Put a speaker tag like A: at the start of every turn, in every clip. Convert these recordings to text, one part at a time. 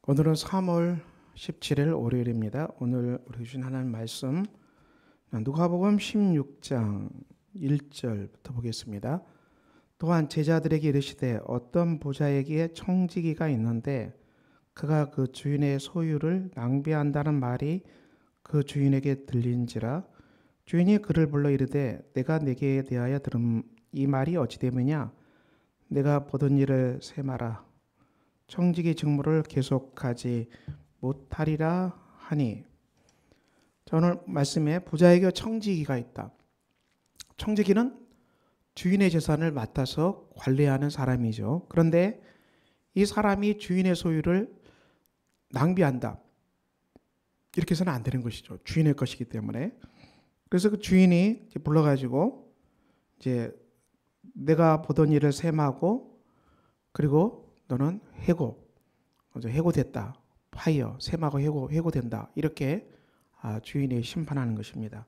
A: 오늘은 3월 17일 월요일입니다. 오늘 우리 주신 하나님 말씀 누가복음 16장 1절부터 보겠습니다. 또한 제자들에게 이르시되 어떤 부자에게 청지기가 있는데 그가 그 주인의 소유를 낭비한다는 말이 그 주인에게 들린지라. 주인이 그를 불러 이르되 내가 네게 대하여 들은 이 말이 어찌 됨이냐. 내가 보던 일을 세마라. 청지기 직무를 계속하지 못하리라 하니. 오늘 말씀에 부자에게 청지기가 있다. 청지기는 주인의 재산을 맡아서 관리하는 사람이죠. 그런데 이 사람이 주인의 소유를 낭비한다. 이렇게 해서는 안 되는 것이죠. 주인의 것이기 때문에. 그래서 그 주인이 불러가지고 이제 내가 보던 일을 셈하고 그리고 너는 해고됐다. 파이어, 셈하고 해고된다. 이렇게 주인이 심판하는 것입니다.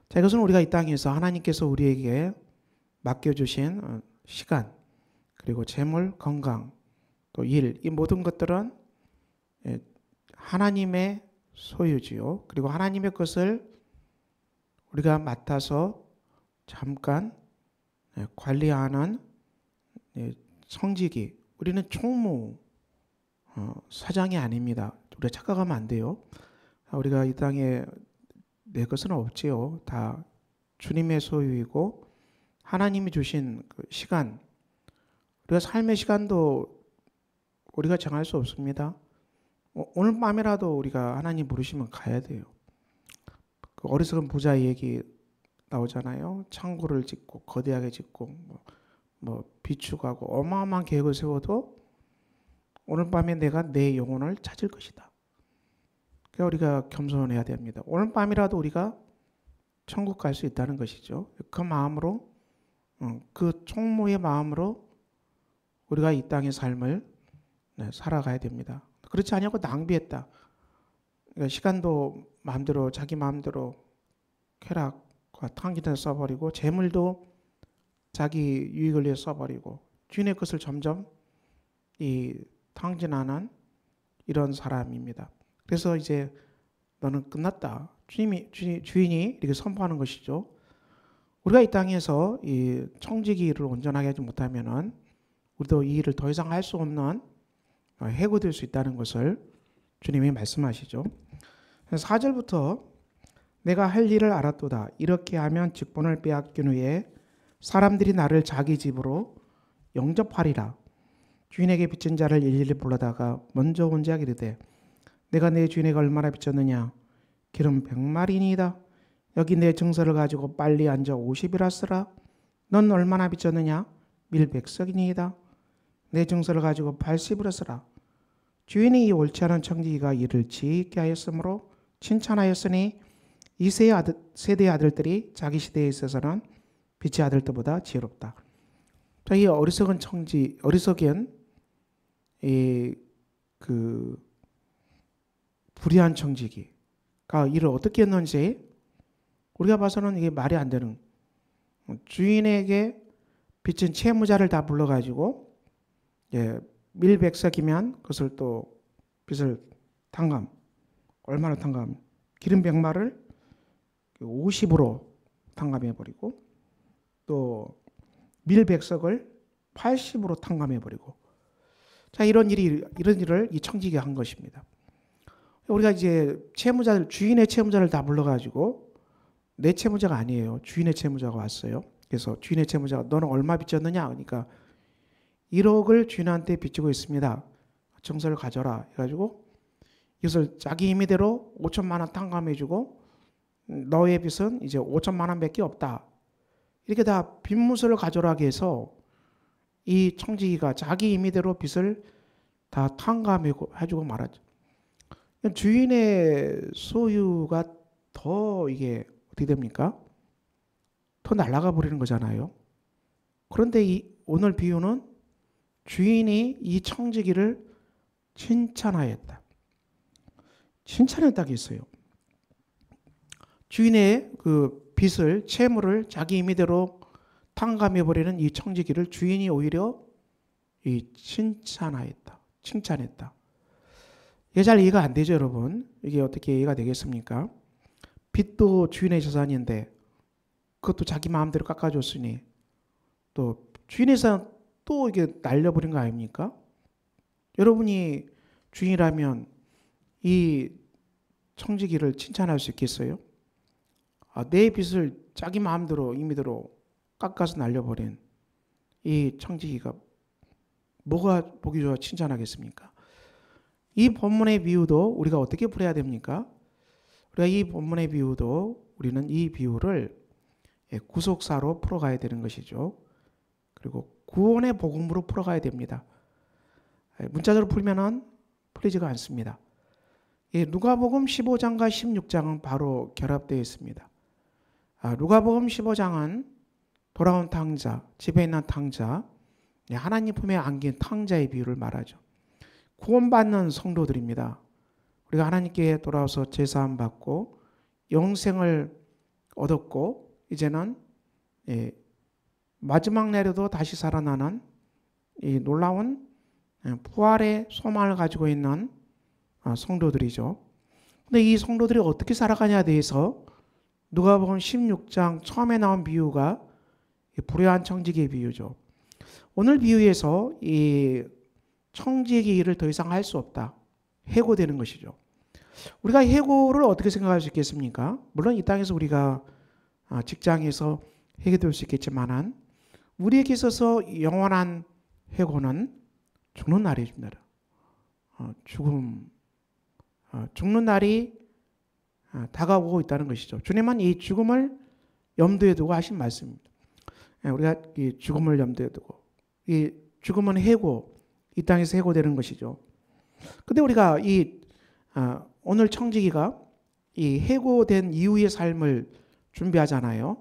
A: 자, 이것은 우리가 이 땅에서 하나님께서 우리에게 맡겨주신 시간, 그리고 재물, 건강, 또 일, 이 모든 것들은 하나님의 소유지요. 그리고 하나님의 것을 우리가 맡아서 잠깐 관리하는 청지기. 우리는 총무 사장이 아닙니다. 우리가 착각하면 안 돼요. 우리가 이 땅에 내 것은 없지요. 다 주님의 소유이고 하나님이 주신 그 시간, 우리가 삶의 시간도 우리가 정할 수 없습니다. 오늘 밤이라도 우리가 하나님 부르시면 가야 돼요. 그 어리석은 부자 얘기 나오잖아요. 창고를 짓고 거대하게 짓고 비축하고 어마어마한 계획을 세워도 오늘 밤에 내가 내 영혼을 찾을 것이다. 그러니까 우리가 겸손해야 됩니다. 오늘 밤이라도 우리가 천국 갈 수 있다는 것이죠. 그 마음으로, 그 총무의 마음으로 우리가 이 땅의 삶을 살아가야 됩니다. 그렇지 않냐고 낭비했다. 그러니까 시간도 마음대로 자기 마음대로 쾌락과 탕기를 써버리고 재물도 자기 유익을 위해 써버리고 주인의 것을 점점 탕진하는 이런 사람입니다. 그래서 이제 너는 끝났다. 주인이 이렇게 선포하는 것이죠. 우리가 이 땅에서 이 청지기 일을 온전하게 하지 못하면은 우리도 이 일을 더 이상 할 수 없는 해고될 수 있다는 것을 주님이 말씀하시죠. 4절부터 내가 할 일을 알았도다. 이렇게 하면 직분을 빼앗긴 후에 사람들이 나를 자기 집으로 영접하리라. 주인에게 빚진 자를 일일이 불러다가 먼저 온 자에게 이르되 내가 내 주인에게 얼마나 빚졌느냐. 기름 100마리니이다. 여기 내 증서를 가지고 빨리 앉아 50이라 쓰라. 넌 얼마나 빚졌느냐. 밀 100석이니이다. 내 증서를 가지고 80이라 쓰라. 주인이 이 옳지 않은 청지기가 이를 지혜있게 하였으므로 칭찬하였으니 이 세대의 아들들이 자기 시대에 있어서는 빛의 아들들보다 지혜롭다. 이 어리석은 불의한 청지기가 일을 어떻게 했는지 우리가 봐서는 이게 말이 안 되는, 주인에게 빚진 채무자를 다 불러가지고 밀백석이면 그것을 또 빚을 얼마나 탕감? 기름 100마를 50으로 탕감해버리고 또 밀백석을 80으로 탕감해버리고, 자, 이런 일을 이 청지기가 한 것입니다. 우리가 이제 주인의 채무자를 다 불러가지고, 내 채무자가 아니에요. 주인의 채무자가 왔어요. 그래서 주인의 채무자가 너는 얼마 빚졌느냐? 그러니까 1억을 주인한테 빚지고 있습니다. 증서를 가져라 해가지고 이것을 자기 임의대로 5천만 원 탕감해주고 너의 빚은 이제 5천만 원밖에 없다. 이렇게 다 빚무서를 가져라게 해서 이 청지기가 자기 임의대로 빚을 다 탕감해주고 말하죠. 주인의 소유가 더 이게 어떻게 됩니까? 더 날아가 버리는 거잖아요. 그런데 오늘 비유는 주인이 이 청지기를 칭찬하였다. 칭찬했다고 했어요. 주인의 그 빚을, 채무를 자기 임의대로 탕감해버리는 이 청지기를 주인이 오히려 칭찬했다. 이게 잘 이해가 안 되죠, 여러분? 이게 어떻게 이해가 되겠습니까? 빚도 주인의 재산인데 그것도 자기 마음대로 깎아줬으니 또 주인의 재산 또 이게 날려버린 거 아닙니까? 여러분이 주인이라면 이 청지기를 칭찬할 수 있겠어요? 내 빚을 자기 마음대로 임의대로 깎아서 날려버린 이 청지기가 뭐가 보기 좋아 칭찬하겠습니까? 이 본문의 비유도 우리가 어떻게 풀어야 됩니까? 우리가 이 본문의 비유도 우리는 이 비유를 구속사로 풀어가야 되는 것이죠. 그리고 구원의 복음으로 풀어가야 됩니다. 문자적으로 풀면은 풀리지가 않습니다. 누가복음 15장과 16장은 바로 결합되어 있습니다. 누가복음 15장은 돌아온 탕자, 집에 있는 탕자, 하나님 품에 안긴 탕자의 비유를 말하죠. 구원받는 성도들입니다. 우리가 하나님께 돌아와서 제사함 받고 영생을 얻었고 이제는 마지막 날에도 다시 살아나는 이 놀라운 부활의 소망을 가지고 있는 성도들이죠. 근데 이 성도들이 어떻게 살아가냐에 대해서 누가복음 16장 처음에 나온 비유가 불의한 청지기의 비유죠. 오늘 비유에서 이 청지기 일을 더 이상 할 수 없다. 해고되는 것이죠. 우리가 해고를 어떻게 생각할 수 있겠습니까? 물론 이 땅에서 우리가 직장에서 해고될 수 있겠지만 우리에게 있어서 영원한 해고는 죽는 날입니다. 죽는 날이 다가오고 있다는 것이죠. 주님은 이 죽음을 염두에 두고 하신 말씀입니다. 우리가 이 죽음을 염두에 두고 이 죽음은 해고, 이 땅에서 해고되는 것이죠. 근데 우리가 오늘 청지기가 이 해고된 이후의 삶을 준비하잖아요.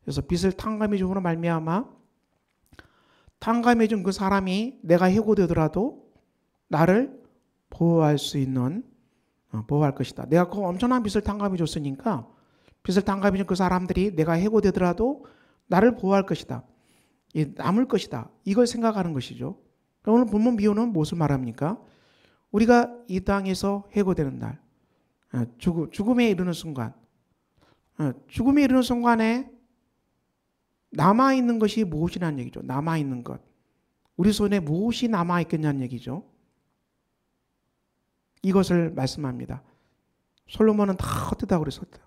A: 그래서 빚을 탕감해 줌으로 말미암아 탕감해 준 그 사람이 내가 해고되더라도 나를 보호할 수 있는 보호할 것이다. 내가 그 엄청난 빚을 탕감해 줬으니까 빚을 탕감해 준 그 사람들이 내가 해고되더라도 나를 보호할 것이다. 남을 것이다. 이걸 생각하는 것이죠. 오늘 본문 비유는 무엇을 말합니까? 우리가 이 땅에서 해고되는 날, 죽음에 이르는 순간, 죽음에 이르는 순간에 남아있는 것이 무엇이냐는 얘기죠. 남아있는 것. 우리 손에 무엇이 남아있겠냐는 얘기죠. 이것을 말씀합니다. 솔로몬은 다 헛되다고 그랬었대요.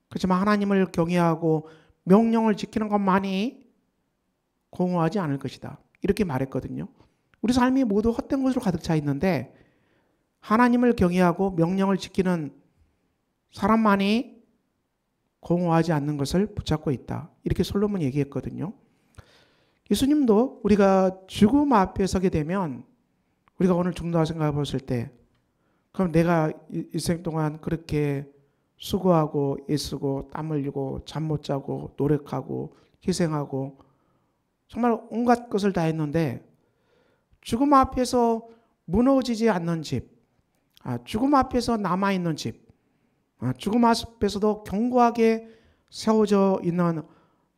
A: 그렇지만 하나님을 경외하고 명령을 지키는 것만이 공허하지 않을 것이다. 이렇게 말했거든요. 우리 삶이 모두 헛된 것으로 가득 차 있는데 하나님을 경외하고 명령을 지키는 사람만이 공허하지 않는 것을 붙잡고 있다. 이렇게 솔로몬이 얘기했거든요. 예수님도 우리가 죽음 앞에 서게 되면 우리가 오늘 죽는다고 생각해 봤을 때 그럼 내가 일생 동안 그렇게 수고하고 애쓰고 땀 흘리고 잠 못 자고 노력하고 희생하고 정말 온갖 것을 다 했는데 죽음 앞에서 무너지지 않는 집, 죽음 앞에서 남아있는 집, 죽음 앞에서도 견고하게 세워져 있는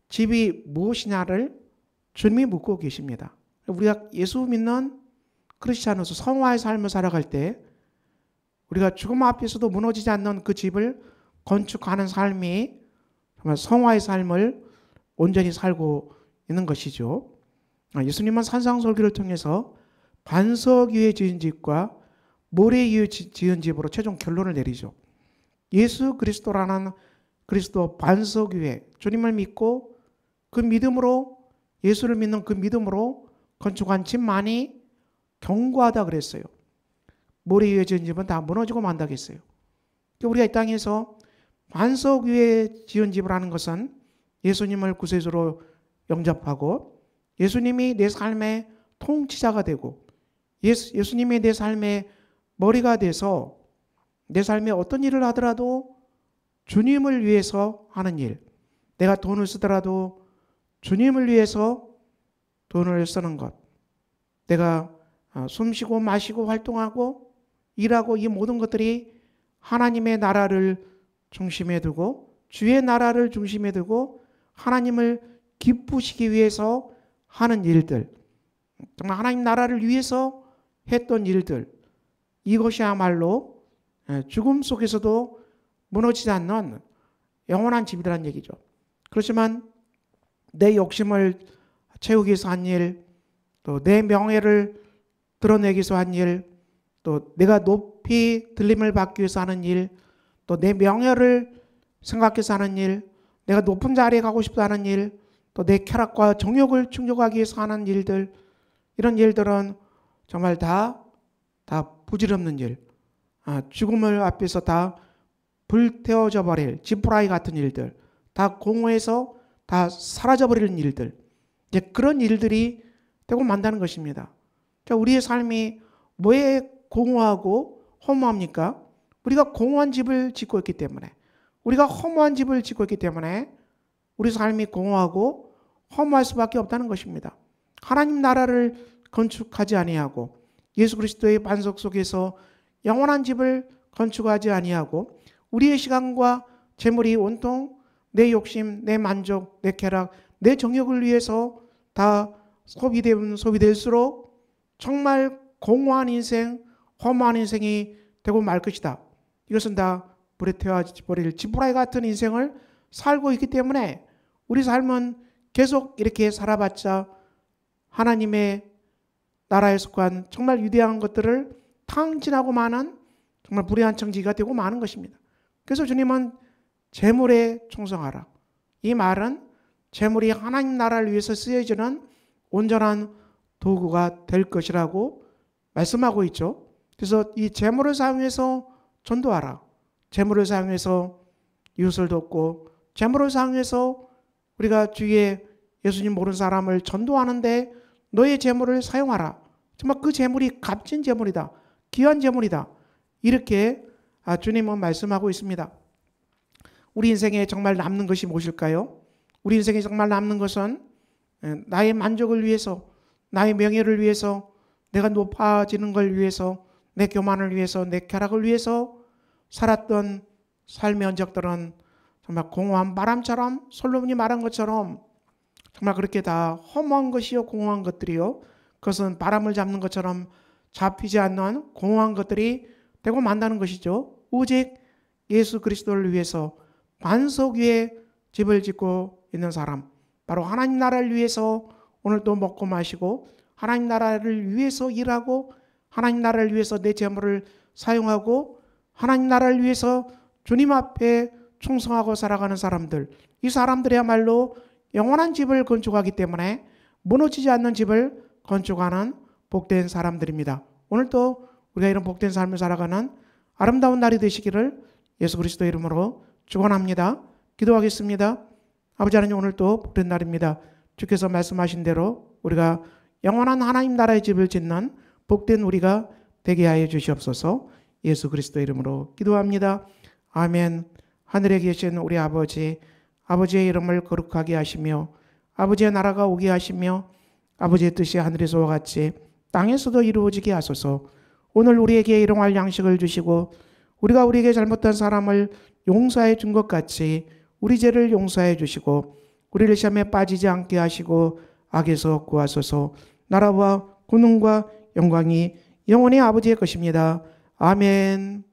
A: 집이 무엇이냐를 주님이 묻고 계십니다. 우리가 예수 믿는 크리스찬으로서 성화의 삶을 살아갈 때 우리가 죽음 앞에서도 무너지지 않는 그 집을 건축하는 삶이 정말 성화의 삶을 온전히 살고 있는 것이죠. 예수님은 산상설교를 통해서 반석 위에 지은 집과 모래 위에 지은 집으로 최종 결론을 내리죠. 예수 그리스도라는 그리스도 반석 위에 주님을 믿고 그 믿음으로 예수를 믿는 그 믿음으로 건축한 집만이 견고하다 그랬어요. 모래 위에 지은 집은 다 무너지고 만다겠어요. 우리가 이 땅에서 반석 위에 지은 집이라는 것은 예수님을 구세주로 영접하고 예수님이 내 삶의 통치자가 되고 예수님이 내 삶의 머리가 돼서 내 삶에 어떤 일을 하더라도 주님을 위해서 하는 일, 내가 돈을 쓰더라도 주님을 위해서 돈을 쓰는 것, 내가 숨쉬고 마시고 활동하고 일하고 이 모든 것들이 하나님의 나라를 중심에 두고 주의 나라를 중심에 두고 하나님을 기쁘시기 위해서 하는 일들, 정말 하나님 나라를 위해서 했던 일들, 이것이야말로 죽음 속에서도 무너지지 않는 영원한 집이라는 얘기죠. 그렇지만 내 욕심을 채우기 위해서 한 일, 또 내 명예를 드러내기 위해서 한 일, 또 내가 높이 들림을 받기 위해서 하는 일, 또 내 명예를 생각해서 하는 일, 내가 높은 자리에 가고 싶다 하는 일, 또 내 쾌락과 정욕을 충족하기 위해서 하는 일들, 이런 일들은 정말 다 부질없는 일, 죽음을 앞에서 다 불태워져 버릴 지푸라기 같은 일들, 다 공허해서 다 사라져버리는 일들, 이제 그런 일들이 되고 만다는 것입니다. 자, 우리의 삶이 뭐에 공허하고 허무합니까? 우리가 공허한 집을 짓고 있기 때문에, 우리가 허무한 집을 짓고 있기 때문에 우리 삶이 공허하고 허무할 수밖에 없다는 것입니다. 하나님 나라를 건축하지 아니하고 예수 그리스도의 반석 속에서 영원한 집을 건축하지 아니하고 우리의 시간과 재물이 온통 내 욕심, 내 만족, 내 쾌락, 내 정욕을 위해서 다 소비될수록 정말 공허한 인생, 허무한 인생이 되고 말 것이다. 이것은 다 불에 태워버릴 지푸라기 같은 인생을 살고 있기 때문에 우리 삶은 계속 이렇게 살아봤자 하나님의 나라에 속한 정말 위대한 것들을 탕진하고 마는 정말 불의한 청지기가 되고 마는 것입니다. 그래서 주님은 재물에 충성하라. 이 말은 재물이 하나님 나라를 위해서 쓰여지는 온전한 도구가 될 것이라고 말씀하고 있죠. 그래서 이 재물을 사용해서 전도하라. 재물을 사용해서 이웃을 돕고 재물을 사용해서 우리가 주위에 예수님 모르는 사람을 전도하는데 너의 재물을 사용하라. 정말 그 재물이 값진 재물이다. 귀한 재물이다. 이렇게 주님은 말씀하고 있습니다. 우리 인생에 정말 남는 것이 무엇일까요? 우리 인생에 정말 남는 것은 나의 만족을 위해서, 나의 명예를 위해서, 내가 높아지는 걸 위해서, 내 교만을 위해서, 내 쾌락을 위해서 살았던 삶의 흔적들은 정말 공허한 바람처럼, 솔로몬이 말한 것처럼 정말 그렇게 다 허무한 것이요 공허한 것들이요, 그것은 바람을 잡는 것처럼 잡히지 않는 공허한 것들이 되고 만다는 것이죠. 오직 예수 그리스도를 위해서 반석 위에 집을 짓고 있는 사람, 바로 하나님 나라를 위해서 오늘도 먹고 마시고 하나님 나라를 위해서 일하고 하나님 나라를 위해서 내 재물을 사용하고 하나님 나라를 위해서 주님 앞에 충성하고 살아가는 사람들, 이 사람들이야말로 영원한 집을 건축하기 때문에 무너지지 않는 집을 건축하는 복된 사람들입니다. 오늘도 우리가 이런 복된 삶을 살아가는 아름다운 날이 되시기를 예수 그리스도의 이름으로 축원합니다. 기도하겠습니다. 아버지 하나님, 오늘도 복된 날입니다. 주께서 말씀하신 대로 우리가 영원한 하나님 나라의 집을 짓는 복된 우리가 되게 하여 주시옵소서. 예수 그리스도의 이름으로 기도합니다. 아멘. 하늘에 계신 우리 아버지, 아버지의 이름을 거룩하게 하시며 아버지의 나라가 오게 하시며 아버지의 뜻이 하늘에서와 같이 땅에서도 이루어지게 하소서. 오늘 우리에게 일용할 양식을 주시고 우리가 우리에게 잘못한 사람을 용서해 준 것 같이 우리 죄를 용서해 주시고 우리를 시험에 빠지지 않게 하시고 악에서 구하소서. 나라와 권능과 영광이 영원히 아버지의 것입니다. 아멘.